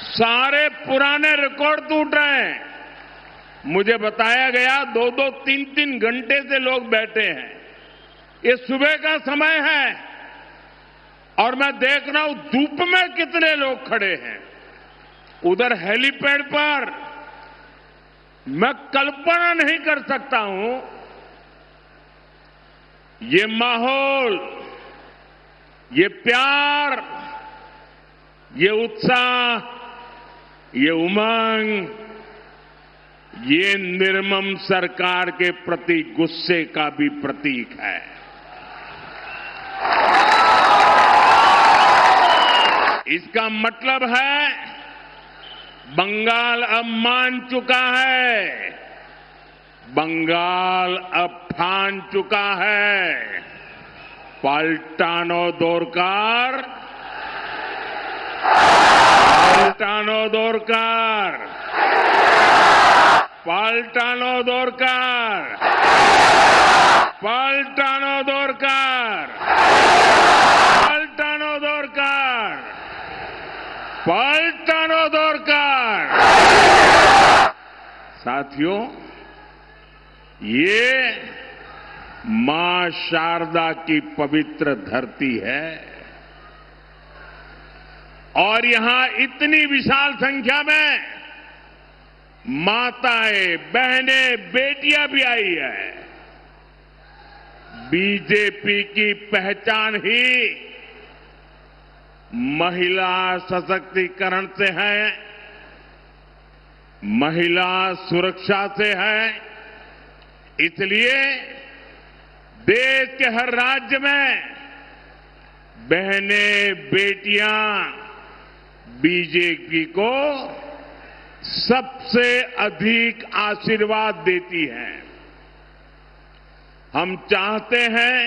सारे पुराने रिकॉर्ड टूट रहे हैं। मुझे बताया गया 2-2, 3-3 घंटे से लोग बैठे हैं। ये सुबह का समय है और मैं देख रहा हूं धूप में कितने लोग खड़े हैं। उधर हेलीपैड पर मैं कल्पना नहीं कर सकता हूं ये माहौल, ये प्यार, ये उत्साह, ये उमंग, ये निर्मम सरकार के प्रति गुस्से का भी प्रतीक है। इसका मतलब है बंगाल अब मान चुका है, बंगाल अब ठान चुका है। पलटानो दोरकार, पलटानो दोरकार, पलटानो दोरकार, पलटानो दोरकार, पलटानो दोरकार, पलटानो दोरकार। साथियों, ये मां शारदा की पवित्र धरती है और यहां इतनी विशाल संख्या में माताएं, बहनें, बेटियां भी आई है। बीजेपी की पहचान ही महिला सशक्तिकरण से है, महिला सुरक्षा से है। इसलिए देश के हर राज्य में बहनें, बेटियां बीजेपी को सबसे अधिक आशीर्वाद देती हैं। हम चाहते हैं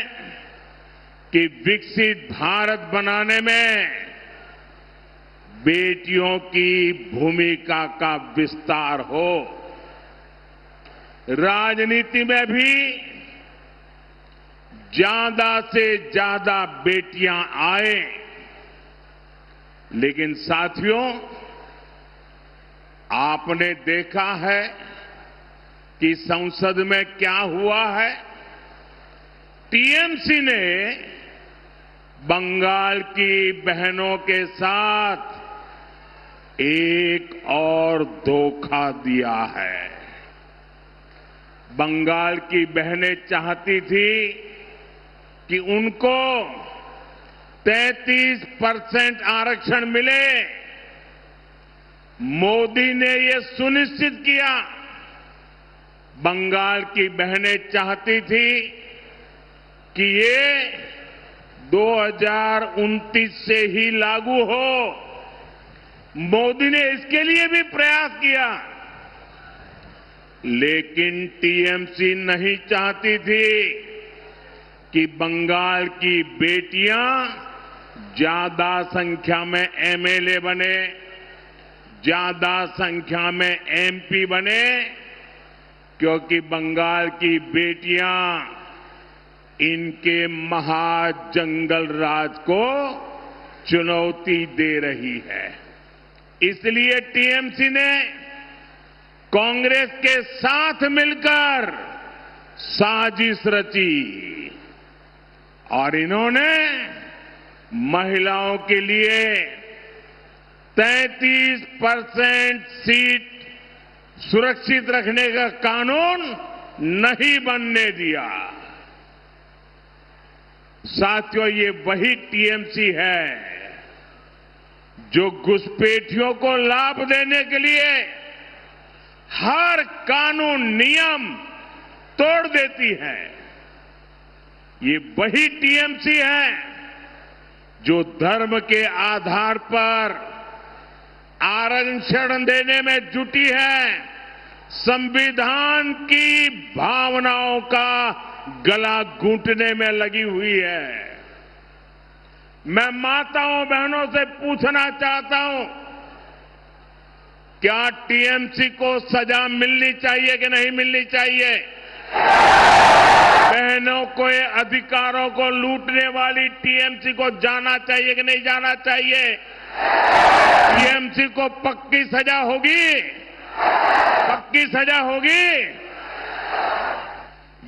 कि विकसित भारत बनाने में बेटियों की भूमिका का विस्तार हो। राजनीति में भी ज्यादा से ज्यादा बेटियां आए। लेकिन साथियों, आपने देखा है कि संसद में क्या हुआ है। टीएमसी ने बंगाल की बहनों के साथ एक और धोखा दिया है। बंगाल की बहनें चाहती थी कि उनको 33% आरक्षण मिले। मोदी ने ये सुनिश्चित किया। बंगाल की बहनें चाहती थी कि ये 2029 से ही लागू हो। मोदी ने इसके लिए भी प्रयास किया, लेकिन टीएमसी नहीं चाहती थी कि बंगाल की बेटियां ज्यादा संख्या में एमएलए बने, ज्यादा संख्या में एमपी बने, क्योंकि बंगाल की बेटियां इनके महाजंगल राज को चुनौती दे रही है। इसलिए टीएमसी ने कांग्रेस के साथ मिलकर साजिश रची और इन्होंने महिलाओं के लिए 33% सीट सुरक्षित रखने का कानून नहीं बनने दिया। साथियों, ये वही टीएमसी है जो घुसपैठियों को लाभ देने के लिए हर कानून नियम तोड़ देती है। ये वही टीएमसी है जो धर्म के आधार पर आरक्षण देने में जुटी है, संविधान की भावनाओं का गला घूंटने में लगी हुई है। मैं माताओं बहनों से पूछना चाहता हूं, क्या टीएमसी को सजा मिलनी चाहिए कि नहीं मिलनी चाहिए? बहनों के अधिकारों को लूटने वाली टीएमसी को जाना चाहिए कि नहीं जाना चाहिए? टीएमसी टीएमसी को पक्की सजा होगी, पक्की सजा होगी।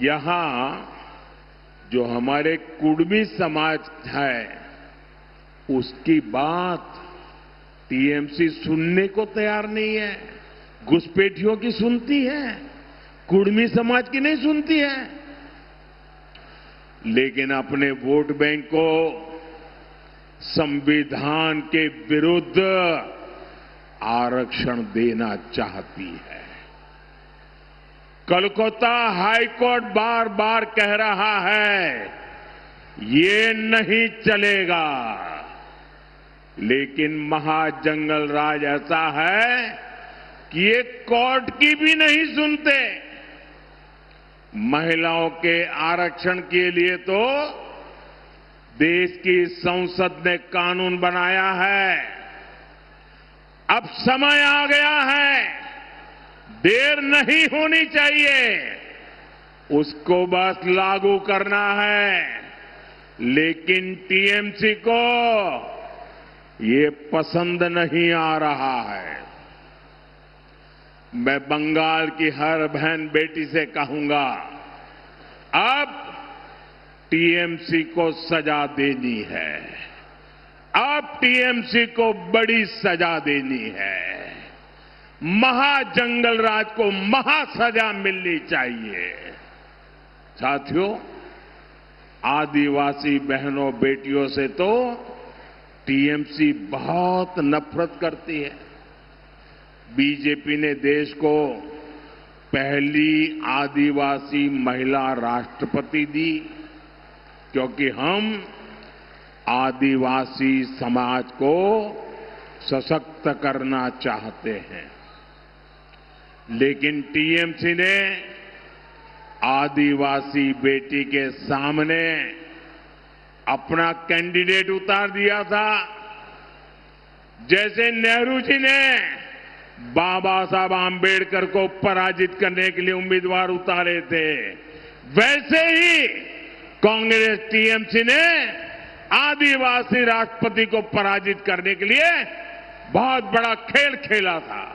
यहां जो हमारे कुड़मी समाज है उसकी बात टीएमसी सुनने को तैयार नहीं है। घुसपैठियों की सुनती है, कुड़मी समाज की नहीं सुनती है। लेकिन अपने वोट बैंक को संविधान के विरुद्ध आरक्षण देना चाहती है। कोलकाता हाईकोर्ट बार बार कह रहा है ये नहीं चलेगा, लेकिन महाजंगल राज ऐसा है कि ये कोर्ट की भी नहीं सुनते। महिलाओं के आरक्षण के लिए तो देश की संसद ने कानून बनाया है। अब समय आ गया है, देर नहीं होनी चाहिए, उसको बस लागू करना है। लेकिन टीएमसी को ये पसंद नहीं आ रहा है। मैं बंगाल की हर बहन बेटी से कहूंगा, अब टीएमसी को सजा देनी है, अब टीएमसी को बड़ी सजा देनी है। महाजंगल राज को महासजा मिलनी चाहिए। साथियों, आदिवासी बहनों बेटियों से तो टीएमसी बहुत नफरत करती है। बीजेपी ने देश को पहली आदिवासी महिला राष्ट्रपति दी, क्योंकि हम आदिवासी समाज को सशक्त करना चाहते हैं। लेकिन टीएमसी ने आदिवासी बेटी के सामने अपना कैंडिडेट उतार दिया था। जैसे नेहरू जी ने बाबा साहब आंबेडकर को पराजित करने के लिए उम्मीदवार उतारे थे, वैसे ही कांग्रेस टीएमसी ने आदिवासी राष्ट्रपति को पराजित करने के लिए बहुत बड़ा खेल खेला था।